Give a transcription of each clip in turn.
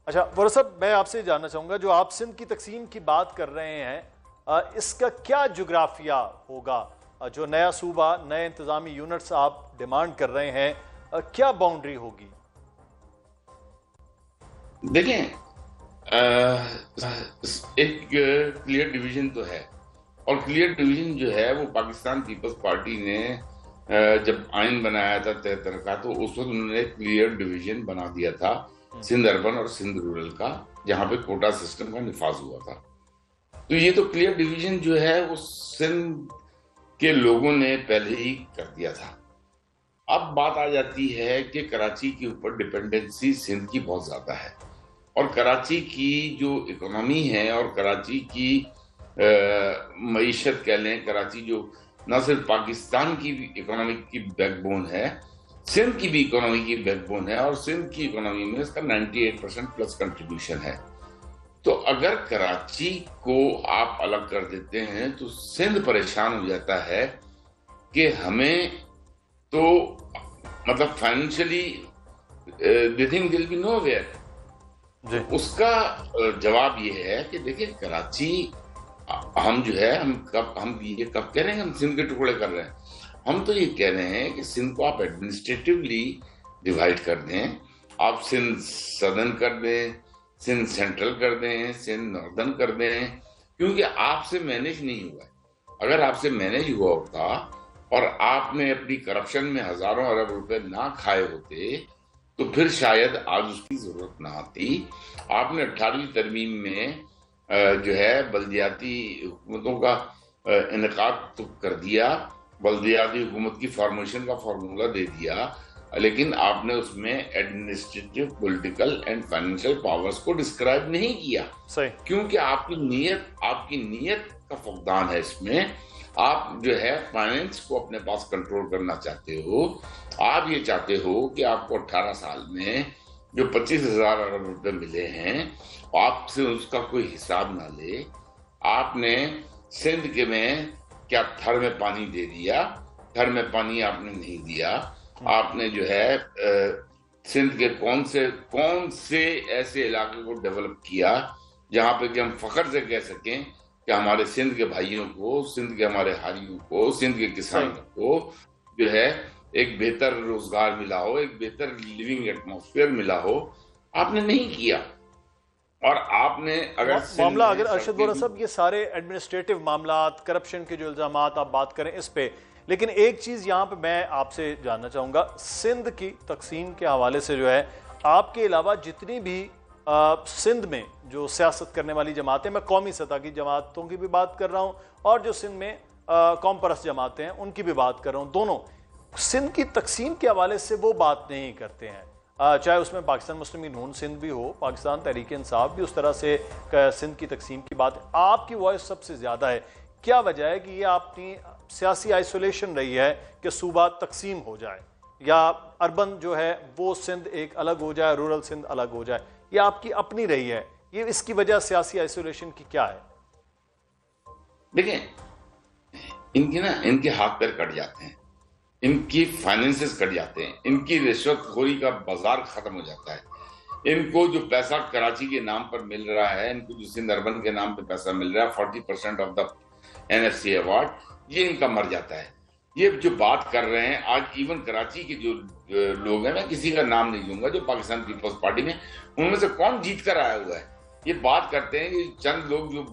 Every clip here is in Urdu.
اچھا ورا صاحب، میں آپ سے جاننا چاہوں گا جو آپ سندھ کی تقسیم کی بات کر رہے ہیں، اس کا کیا جغرافیہ ہوگا؟ جو نیا صوبہ، نئے انتظامی یونٹس آپ ڈیمانڈ کر رہے ہیں، کیا باؤنڈری ہوگی؟ دیکھیں، ایک کلیئر ڈویژن تو ہے، اور کلیئر ڈویژن جو ہے وہ پاکستان پیپلز پارٹی نے جب آئین بنایا تھا 73 کا، تو اس وقت انہوں نے کلیئر ڈویژن بنا دیا تھا سندھ اربن اور سندھ رورل کا، جہاں پہ کوٹا سسٹم کا نفاذ ہوا تھا۔ تو یہ تو کلیئر ڈویژن جو ہے وہ سندھ کے لوگوں نے پہلے ہی کر دیا تھا۔ اب بات آ جاتی ہے کہ کراچی کے اوپر ڈپینڈنسی سندھ کی بہت زیادہ ہے، اور کراچی کی جو اکنامی ہے اور کراچی کی معیشت کہہ لیں، کراچی جو نہ صرف پاکستان کی اکنامی کی بیک بون ہے، سندھ کی بھی اکنامی کی بیک بون ہے، اور سندھ کی اکنامی میں اس کا 98% پلس کنٹریبیوشن ہے۔ تو اگر کراچی کو آپ الگ کر دیتے ہیں تو سندھ پریشان ہو جاتا ہے کہ ہمیں تو مطلب financially they think they'll be nowhere۔ جی اس کا جواب یہ ہے کہ دیکھیں، کراچی ہم جو ہے ہم یہ کب کہہ رہے ہیں ہم سندھ کے ٹکڑے کر رہے ہیں؟ ہم تو یہ کہہ رہے ہیں کہ سندھ کو آپ ایڈمنسٹریٹولی ڈیوائڈ کر دیں، آپ سندھ سدرن کر دیں، سندھ سینٹرل کر دیں، سندھ ناردرن کر دیں، کیونکہ آپ سے مینیج نہیں ہوا ہے۔ اگر آپ سے مینیج ہوا ہوتا اور آپ نے اپنی کرپشن میں ہزاروں ارب روپے نہ کھائے ہوتے تو پھر شاید آج اس کی ضرورت نہ آتی۔ آپ نے 18ویں ترمیم میں جو ہے بلدیاتی حکومتوں کا انعقاد تو کر دیا، بلدیاتی حکومت کی فارمیشن کا فارمولہ دے دیا، لیکن آپ نے اس میں administrative, political and financial powers کو ڈسکرائب نہیں کیا، صحیح۔ کیونکہ آپ کی نیت کا فقدان ہے اس میں۔ آپ جو ہے فائنینس کو اپنے پاس کنٹرول کرنا چاہتے ہو، آپ یہ چاہتے ہو کہ آپ کو 18 سال میں جو 25,000 ارب روپے ملے ہیں آپ سے اس کا کوئی حساب نہ لے۔ آپ نے سندھ کے میں کیا تھر میں پانی دے دیا؟ تھر میں پانی آپ نے نہیں دیا۔ آپ نے جو ہے سندھ کے کون سے ایسے علاقے کو ڈیولپ کیا جہاں پہ کہ ہم فخر سے کہہ سکیں کہ ہمارے سندھ کے بھائیوں کو، سندھ کے ہمارے حاریوں کو، سندھ کے کسانوں کو جو ہے ایک بہتر روزگار ملا ہو، ایک بہتر لیونگ ایٹماسفیئر ملا ہو؟ آپ نے نہیں کیا۔ اور آپ نے معاملہ اگر ارشد وارا صاحب یہ سارے ایڈمنسٹریٹو معاملات، کرپشن کے جو الزامات آپ بات کریں اس پہ، لیکن ایک چیز یہاں پہ میں آپ سے جاننا چاہوں گا، سندھ کی تقسیم کے حوالے سے جو ہے آپ کے علاوہ جتنی بھی سندھ میں جو سیاست کرنے والی جماعتیں، میں قومی سطح کی جماعتوں کی بھی بات کر رہا ہوں اور جو سندھ میں قوم پرست جماعتیں ہیں ان کی بھی بات کر رہا ہوں، دونوں سندھ کی تقسیم کے حوالے سے وہ بات نہیں کرتے ہیں، چاہے اس میں پاکستان مسلم نون سندھ بھی ہو، پاکستان تحریک انصاف بھی اس طرح سے سندھ کی تقسیم کی بات، آپ کی وائس سب سے زیادہ ہے۔ کیا وجہ ہے کہ یہ اپنی سیاسی آئسولیشن رہی ہے کہ صوبہ تقسیم ہو جائے، یا اربن جو ہے وہ سندھ ایک الگ ہو جائے، رورل سندھ الگ ہو جائے، یہ آپ کی اپنی رہی ہے؟ یہ اس کی وجہ سیاسی آئسولیشن کی کیا ہے؟ دیکھیں، ان کے ہاتھ پیر کٹ جاتے ہیں، ان کی فائنینسز کٹ جاتے ہیں، ان کی رشوت خوری کا بازار ختم ہو جاتا ہے۔ ان کو جو پیسہ کراچی کے نام پر مل رہا ہے، ان کو جو سندھ اربن کے نام پہ پیسہ مل رہا ہے، 40% آف دا NFC ایوارڈ، یہ ان کا مر جاتا ہے۔ یہ جو بات کر رہے ہیں آج، ایون کراچی کے جو لوگ ہیں، میں کسی کا نام نہیں لوں گا، جو پاکستان پیپلز پارٹی میں، ان میں سے کون جیت کر آیا ہوا ہے؟ یہ بات کرتے ہیں کہ چند لوگ جو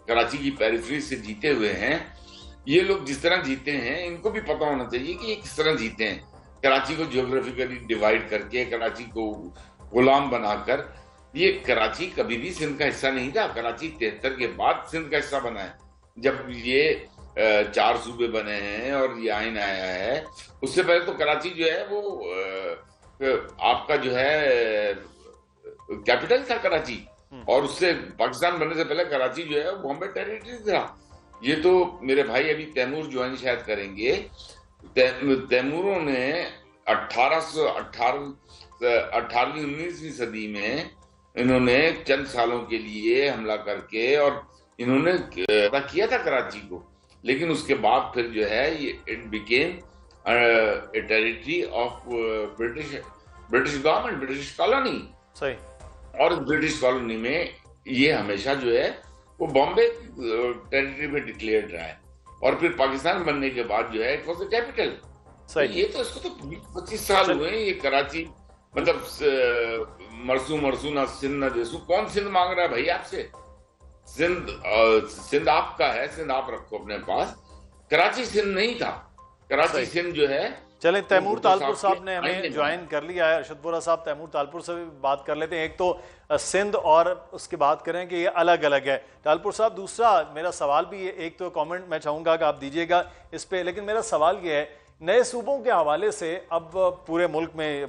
کراچی کی پیریفری سے جیتے ہوئے ہیں، یہ لوگ جس طرح جیتے ہیں ان کو بھی پتہ ہونا چاہیے کہ یہ کس طرح جیتے ہیں، کراچی کو جیوگرافیکلی ڈیوائیڈ کر کے، کراچی کو غلام بنا کر۔ یہ کراچی کبھی بھی سندھ کا حصہ نہیں تھا، کراچی 73 کے بعد سندھ کا حصہ بنا ہے، جب یہ 4 صوبے بنے ہیں اور یہ آئین آیا ہے۔ اس سے پہلے تو کراچی جو ہے وہ آپ کا جو ہے کیپٹل تھا کراچی، اور اس سے پاکستان بننے سے پہلے کراچی جو ہے وہ بامبے ٹیریٹری تھا۔ یہ تو میرے بھائی ابھی تیمور جوائن شاید کریں گے، تیموروں نے 18ویں 19ویں صدی میں انہوں نے چند سالوں کے لیے حملہ کر کے اور انہوں نے کیا تھا کراچی کو، لیکن اس کے بعد پھر جو ہے یہ it became a territory of British government, British colony. صحیح۔ اور برٹش کالونی میں یہ ہمیشہ جو ہے وہ بامبے ٹیریٹری میں ڈکلیئرڈ رہا ہے، اور پھر پاکستان بننے کے بعد جو ہے اٹ واز اے کیپٹل. یہ تو اس کو تو 25 سال ہوئے ہیں. یہ کراچی مطلب مرسو نہ سندھ نہ دیسو. کون سندھ مانگ رہا ہے بھائی آپ سے؟ سندھ آپ کا ہے، سندھ آپ رکھو اپنے پاس. کراچی سندھ نہیں تھا. کراچی سندھ جو ہے. چلیں تیمور تالپور صاحب نے ہمیں جوائن کر لیا ہے. ارشد وارا صاحب تیمور تالپور سے بھی بات کر لیتے ہیں. ایک تو سندھ اور اس کی بات کریں کہ یہ الگ الگ ہے. تالپور صاحب دوسرا میرا سوال بھی ہے، ایک تو کامنٹ میں چاہوں گا کہ آپ دیجئے گا اس پہ، لیکن میرا سوال یہ ہے نئے صوبوں کے حوالے سے اب پورے ملک میں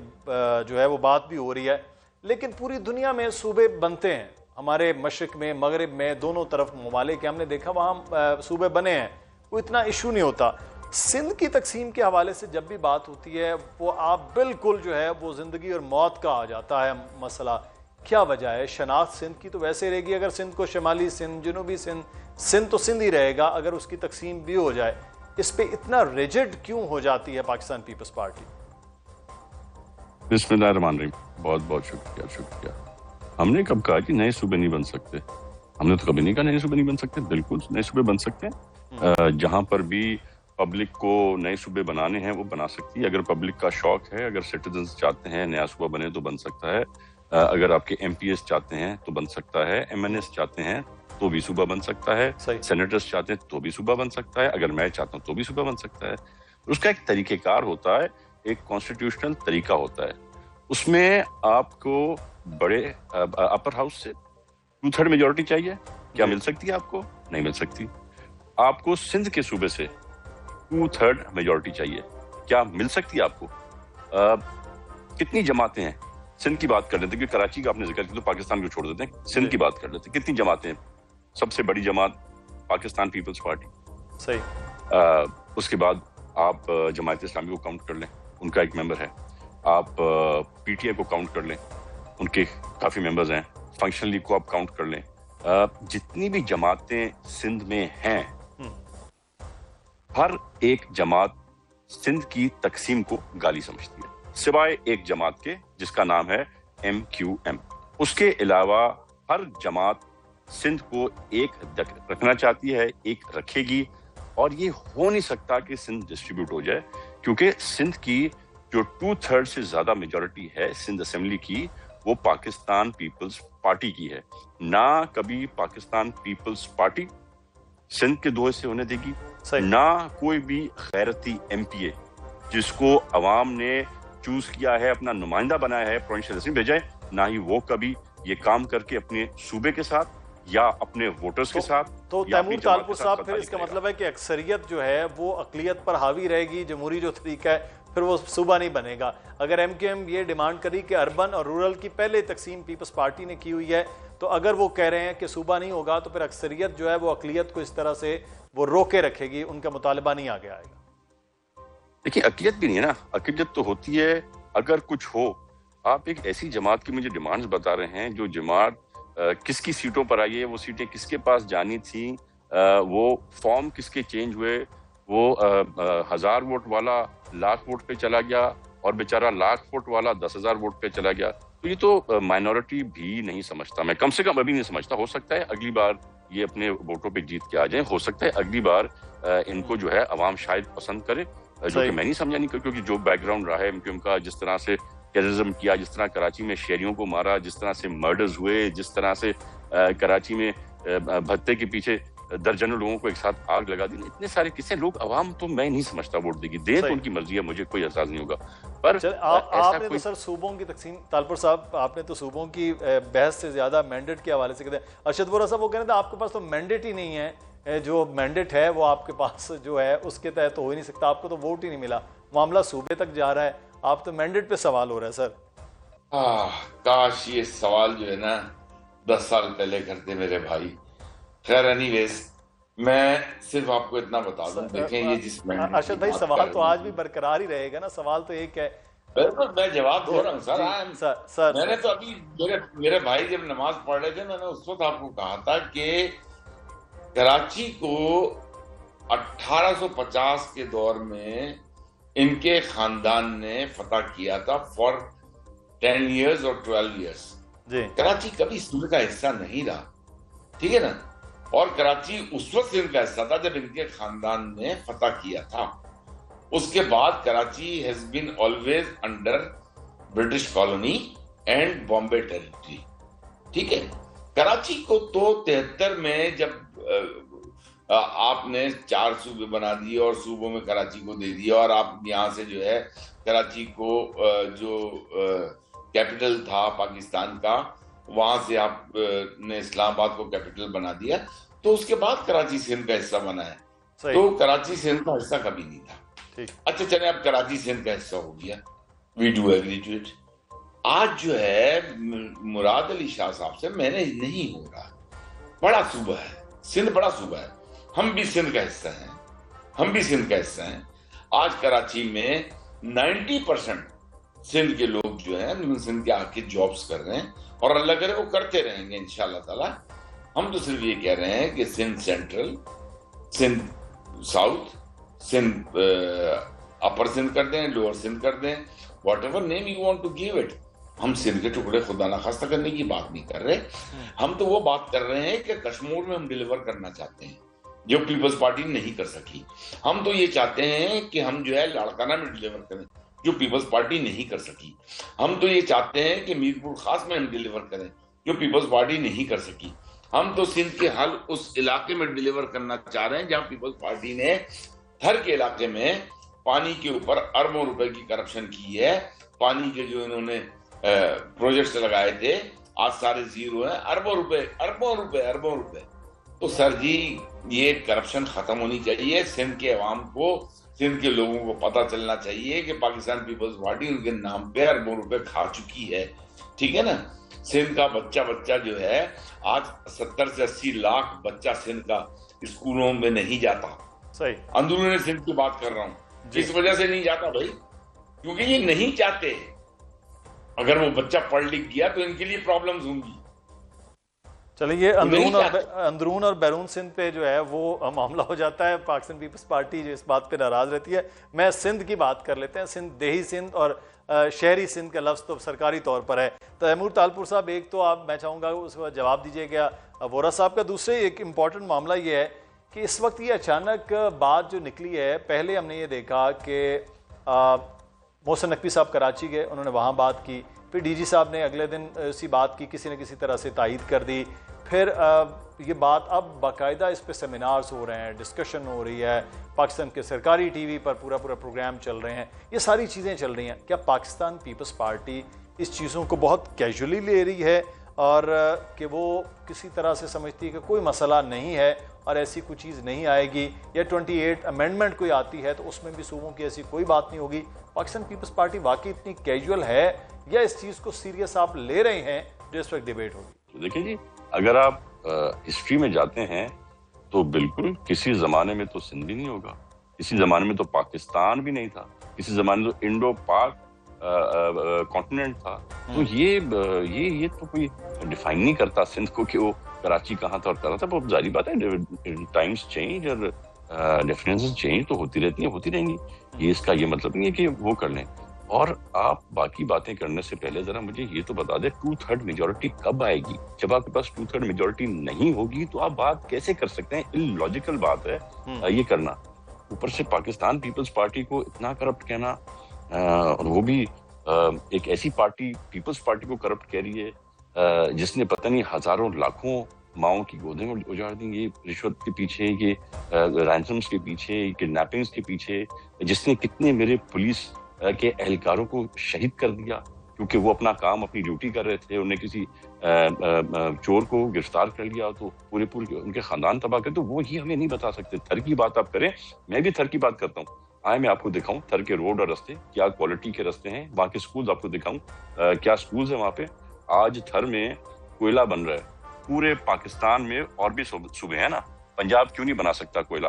جو ہے وہ بات بھی ہو رہی ہے، لیکن پوری دنیا میں صوبے بنتے ہیں. ہمارے مشرق میں مغرب میں دونوں طرف ممالک ہم نے دیکھا وہاں صوبے بنے ہیں، کوئی اتنا ایشو نہیں ہوتا. سندھ کی تقسیم کے حوالے سے جب بھی بات ہوتی ہے وہ آپ بالکل جو ہے وہ زندگی اور موت کا آ جاتا ہے مسئلہ. کیا وجہ ہے؟ شناخت سندھ کی تو ویسے رہے گی، اگر سندھ کو شمالی سندھ، جنوبی سندھ تو سندھ ہی رہے گا اگر اس کی تقسیم بھی ہو جائے. اس پہ اتنا ریجڈ کیوں ہو جاتی ہے پاکستان پیپلز پارٹی؟ بسم اللہ الرحمن الرحیم. بہت بہت شکریہ. ہم نے کب کہا کہ نئے صوبے نہیں بن سکتے؟ ہم نے تو کبھی نہیں کہا نئے صوبے نہیں بن سکتے. بالکل نئے صوبے بن سکتے ہیں. جہاں پر بھی پبلک کو نئے صوبے بنانے ہیں وہ بنا سکتی ہے. اگر پبلک کا شوق ہے، اگر سٹیزنز چاہتے ہیں نیا صوبہ بنے تو بن سکتا ہے. اگر آپ کے ایم پی ایس چاہتے ہیں تو بن سکتا ہے. ایم این ایس چاہتے ہیں تو بھی صوبہ بن سکتا ہے. سینیٹرز چاہتے ہیں تو بھی صوبہ بن سکتا ہے. اگر میں چاہتا ہوں تو بھی صوبہ بن سکتا ہے. اس کا ایک طریقہ کار ہوتا ہے، ایک کانسٹیٹیوشنل طریقہ ہوتا ہے. اس میں آپ کو بڑے اپر ہاؤس سے 2/3 میجورٹی چاہیے. کیا مل سکتی ہے آپ کو؟ نہیں مل سکتی. آپ کو سندھ کے صوبے سے 2/3 میجورٹی چاہیے. کیا مل سکتی ہے آپ کو؟ کتنی جماعتیں ہیں؟ سندھ کی بات کر لیتے ہیں، کیونکہ کراچی کا آپ نے ذکر کیا تو پاکستان کو چھوڑ دیتے ہیں. سندھ کی بات کر لیتے ہیں. کتنی جماعتیں ہیں؟ سب سے بڑی جماعت پاکستان پیپلز پارٹی. صحیح. اس کے بعد آپ جماعت اسلامی کو کاؤنٹ کر لیں، ان کا ایک ممبر ہے. آپ پی ٹی آئی کو کاؤنٹ کر لیں، ان کے کافی ممبرز ہیں. فنکشنل لیگ کو آپ کاؤنٹ کر لیں. جتنی بھی جماعتیں سندھ میں ہیں، ہر ایک جماعت سندھ کی تقسیم کو گالی سمجھتی ہے، سوائے ایک جماعت کے جس کا نام ہے ایم کیو ایم. اس کے علاوہ ہر جماعت سندھ کو ایک رکھنا چاہتی ہے، ایک رکھے گی. اور یہ ہو نہیں سکتا کہ سندھ ڈسٹریبیوٹ ہو جائے، کیونکہ سندھ کی جو 2/3 سے زیادہ میجورٹی ہے سندھ اسمبلی کی، وہ پاکستان پیپلز پارٹی کی ہے. نہ کبھی پاکستان پیپلز پارٹی سندھ کے 2 حصے ہونے دے گی، نہ کوئی بھی غیرتی ایم پی اے جس کو عوام نے چوز کیا ہے، اپنا نمائندہ بنایا ہے، پروونشل اسمبلی بھیجائے، نہ ہی وہ کبھی یہ کام کر کے اپنے صوبے کے ساتھ یا اپنے ووٹرز کے ساتھ. تو تیمور تالپور صاحب پھر اس کا مطلب ہے کہ اکثریت جو ہے وہ اقلیت پر حاوی رہے گی، جمہوری جو طریقہ ہے پھر وہ صوبہ نہیں بنے گا. اگر ایم کیو ایم یہ ڈیمانڈ کری کہ اربن اور رورل کی پہلے تقسیم پیپلز پارٹی نے کی ہوئی ہے، تو اگر وہ کہہ رہے ہیں کہ صوبہ نہیں ہوگا تو پھر اکثریت جو ہے وہ اقلیت کو اس طرح سے وہ روکے رکھے گی، ان کا مطالبہ نہیں آگے آئے گا. دیکھیں اقلیت بھی نہیں ہے نا. اقلیت تو ہوتی ہے اگر کچھ ہو. آپ ایک ایسی جماعت کی مجھے ڈیمانڈز بتا رہے ہیں جو جماعت کس کی سیٹوں پر آئی ہے، وہ سیٹیں کس کے پاس جانی تھیں، وہ فارم کس کے چینج ہوئے، وہ 1000 ووٹ والا 1,00,000 ووٹ پہ چلا گیا اور بیچارہ 1,00,000 ووٹ والا 10,000 ووٹ پہ چلا گیا. تو یہ تو مائنورٹی بھی نہیں سمجھتا. میں کم سے کم ابھی نہیں سمجھتا. ہو سکتا ہے اگلی بار یہ اپنے ووٹوں پہ جیت کے آ جائیں. ہو سکتا ہے اگلی بار ان کو جو ہے عوام شاید پسند کرے، جو کہ میں نہیں سمجھا نہیں، کیونکہ جو بیک گراؤنڈ رہا ہے ان کا، جس طرح سے ٹیررزم کیا، جس طرح کراچی میں شہریوں کو مارا، جس طرح سے مرڈرز ہوئے، جس طرح سے کراچی میں بھتے کے پیچھے درجنوں لوگوں کو ایک ساتھ آگ لگا دی، اتنے سارے قصے. لوگ عوام تو میں نہیں سمجھتا ووٹ دے گی، دے تو ان کی مرضی ہے، مجھے کوئی اعتراض نہیں ہوگا. پر آپ نے تو سر صوبوں کی تقسیم، تالپور صاحب آپ نے تو صوبوں کی بحث سے زیادہ مینڈیٹ کے حوالے سے کہتے ہیں. ارشد وارا صاحب وہ کہہ رہے تھے آپ کے پاس تو مینڈیٹ ہی نہیں ہے، جو مینڈیٹ ہے وہ آپ کے پاس جو ہے اس کے تحت ہو ہی نہیں سکتا، آپ کو تو ووٹ ہی نہیں ملا، معاملہ صوبے تک جا رہا ہے، آپ تو مینڈیٹ پہ سوال ہو رہا ہے. سر کاش یہ سوال جو ہے نا 10 سال پہلے کرتے میرے بھائی. خیر اینی ویز میں صرف آپ کو اتنا بتا دوں، دیکھیں یہ جس ارشد بھائی سوال تو آج بھی برقرار ہی رہے گا نا، سوال تو ایک ہے. بالکل میں جواب دے رہا ہوں سر. میں نے تو ابھی میرے بھائی جب نماز پڑھ رہے تھے میں نے اس وقت آپ کو کہا تھا کہ کراچی کو 1850 کے دور میں ان کے خاندان نے فتح کیا تھا فار 10 years اور 12 years. جی کراچی کبھی سندھ کا حصہ نہیں رہا، ٹھیک ہے نا. اور کراچی اس وقت سندھ کا حصہ تھا جب ان کے خاندان نے فتح کیا تھا. اس کے بعد Karachi has been always under British colony and Bombay territory. ٹھیک ہے. کراچی کو تو 73 میں جب آپ نے 4 صوبے بنا دیے اور صوبوں میں کراچی کو دے دیا، اور آپ یہاں سے جو ہے کراچی کو جو کیپٹل تھا پاکستان کا، وہاں سے آپ نے اسلام آباد کو کیپٹل بنا دیا، تو اس کے بعد کراچی سندھ کا حصہ بنا ہے. تو کراچی سندھ کا حصہ کبھی نہیں تھا. اچھا چلیں، اب کراچی سندھ کا حصہ ہو گیا، we do agree to it. آج جو ہے مراد علی شاہ صاحب سے مینیج نہیں ہو رہا. بڑا صوبہ ہے سندھ، بڑا صوبہ ہے. ہم بھی سندھ کا حصہ ہیں، ہم بھی سندھ کا حصہ ہیں. آج کراچی میں 90% سندھ کے لوگ جو ہیں سندھ کے آ کے جابس کر رہے ہیں، اور اللہ کرے وہ کرتے رہیں گے انشاءاللہ تعالی. ہم تو صرف یہ کہہ رہے ہیں کہ Sindh central, Sindh south, Sindh upper Sindh کر دیں، لوور سندھ کر دیں، whatever name you want to give it. ہم سندھ کے ٹکڑے خدا نخواستہ کرنے کی بات نہیں کر رہے. ہم تو وہ بات کر رہے ہیں کہ کشمیر میں ہم ڈیلیور کرنا چاہتے ہیں جو پیپلز پارٹی نہیں کر سکی. ہم تو یہ چاہتے ہیں کہ ہم جو ہے لاڑکانہ میں ڈیلیور کریں جو پیپلز پارٹی نہیں کر سکی. ہم تو یہ چاہتے ہیں کہ میر پور خاص میں ہم ڈیلیور کریں جو پیپلز پارٹی نہیں کر سکی. ہم تو سندھ کے حل اس علاقے میں ڈیلیور کرنا چاہ رہے ہیں جہاں پیپلز پارٹی نے ہر کے علاقے میں پانی کے اوپر اربوں روپے کی کرپشن کی ہے. پانی کے جو انہوں نے پروجیکٹس لگائے تھے آج سارے زیرو ہیں. اربوں روپے اربوں روپے اربوں روپے. تو سر جی یہ کرپشن ختم ہونی چاہیے. سندھ کے عوام کو، سندھ کے لوگوں کو پتہ چلنا چاہیے کہ پاکستان پیپلز پارٹی ان کے نام پہ اربوں روپے کھا چکی ہے. ٹھیک ہے نا. سندھ کا بچہ جو ہے آج 70 سے 80 لاکھ بچہ سندھ کا اسکولوں میں نہیں جاتا. صحیح. اندرون سندھ کی بات کر رہا ہوں. اس وجہ سے نہیں جاتا بھائی کیونکہ یہ نہیں چاہتے. اگر وہ بچہ پڑھ لکھ گیا تو ان کے لیے پرابلمز ہوں گی. چلیے یہ اندرون اور بیرون سندھ پہ جو ہے وہ معاملہ ہو جاتا ہے. پاکستان پیپلز پارٹی جو اس بات پہ ناراض رہتی ہے. میں سندھ کی بات کر لیتے ہیں. سندھ، دیہی سندھ اور شہری سندھ کا لفظ تو سرکاری طور پر ہے. تیمور طالپور صاحب ایک تو آپ، میں چاہوں گا اس کو جواب دیجیے گا وورا صاحب کا. دوسرے ایک امپورٹنٹ معاملہ یہ ہے کہ اس وقت یہ اچانک بات جو نکلی ہے، پہلے ہم نے یہ دیکھا کہ محسن نقوی صاحب کراچی گئے، انہوں نے وہاں بات کی، پھر ڈی جی صاحب نے اگلے دن اسی بات کی کسی نہ کسی طرح سے تائید کر دی. پھر یہ بات اب باقاعدہ اس پہ سیمینارز ہو رہے ہیں، ڈسکشن ہو رہی ہے، پاکستان کے سرکاری ٹی وی پر پورا پروگرام چل رہے ہیں. یہ ساری چیزیں چل رہی ہیں. کیا پاکستان پیپلز پارٹی اس چیزوں کو بہت کیجولی لے رہی ہے اور کہ وہ کسی طرح سے سمجھتی ہے کہ کوئی مسئلہ نہیں ہے اور ایسی کوئی چیز نہیں آئے گی، یا 28 امینڈمنٹ کوئی آتی ہے تو اس میں بھی صوبوں کی ایسی کوئی بات نہیں ہوگی؟ پاکستان پیپلز پارٹی واقعی اتنی کیجول ہے یا اس چیز کو سیریس آپ لے رہے ہیں جو اس وقت ڈیبیٹ ہوگی؟ دیکھیں جی، اگر آپ ہسٹری میں جاتے ہیں تو بالکل کسی زمانے میں تو سندھ بھی نہیں ہوگا، کسی زمانے میں تو پاکستان بھی نہیں تھا، کسی زمانے میں تو انڈو پاک کانٹیننٹ تھا. تو یہ تو کوئی ڈیفائن نہیں کرتا سندھ کو کہ وہ کراچی کہاں تھا اور کرا تھا. بہت ظاہری بات ہے، ٹائمز چینج اور ڈیفرنسز چینج تو ہوتی رہتی ہیں، ہوتی رہیں گی. یہ اس کا یہ مطلب نہیں ہے کہ وہ کر لیں. اور آپ باقی باتیں کرنے سے پہلے ذرا مجھے یہ تو بتا دیں 2/3 میجورٹی کب آئے گی؟ جب آپ کے پاس 2/3 میجورٹی نہیں ہوگی تو آپ بات کیسے کر سکتے ہیں؟ اللاجیکل بات ہے یہ کرنا. اوپر سے پاکستان پیپلز پارٹی کو اتنا کرپٹ کہنا، اور وہ بھی ایک ایسی پارٹی پیپلز پارٹی کو کرپٹ کہہ رہی ہے جس نے پتہ نہیں ہزاروں لاکھوں ماؤں کی گودیں اجاڑ دیں. یہ رشوت کے پیچھے، یہ رینسمز کے پیچھے، یہ کڈنیپنگز کے پیچھے، جس نے کتنے میرے پولیس کے اہلکاروں کو شہید کر دیا کیونکہ وہ اپنا کام، اپنی ڈیوٹی کر رہے تھے. انہیں کسی چور کو گرفتار کر لیا تو پورے ان کے خاندان تباہ کر. تو وہ ہی ہمیں نہیں بتا سکتے. تھر کی بات آپ کریں، میں بھی تھر کی بات کرتا ہوں. میں آپ کو دکھاؤں تھر کے روڈ اور رستے کیا کوالٹی کے رستے ہیں، وہاں کے سکولز آپ کو دکھاؤں کیا سکولز ہیں وہاں پہ. آج تھر میں کوئلہ بن رہا ہے. پورے پاکستان میں اور بھی صوبے ہیں نا، پنجاب کیوں نہیں بنا سکتا کوئلہ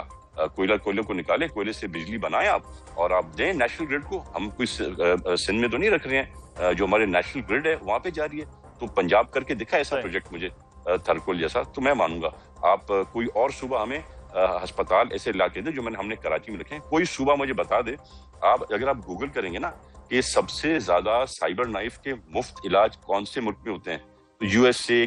کوئلے کو نکالے، کوئلے سے بجلی بنائیں آپ اور آپ دیں نیشنل گرڈ کو. ہم کوئی سندھ میں تو نہیں رکھ رہے ہیں، جو ہمارے نیشنل گرڈ ہے وہاں پہ جا رہی ہے. تو پنجاب کر کے دکھا ایسا پروجیکٹ مجھے تھرکول جیسا، تو میں مانوں گا. آپ کوئی اور صوبہ ہمیں ہسپتال ایسے علاقے دے جو ہم نے کراچی میں رکھے ہیں، کوئی صوبہ مجھے بتا دے. اگر آپ گوگل کریں گے نا کہ سب سے زیادہ سائبر نائف کے مفت علاج کون سے ملک میں ہوتے ہیں، USA,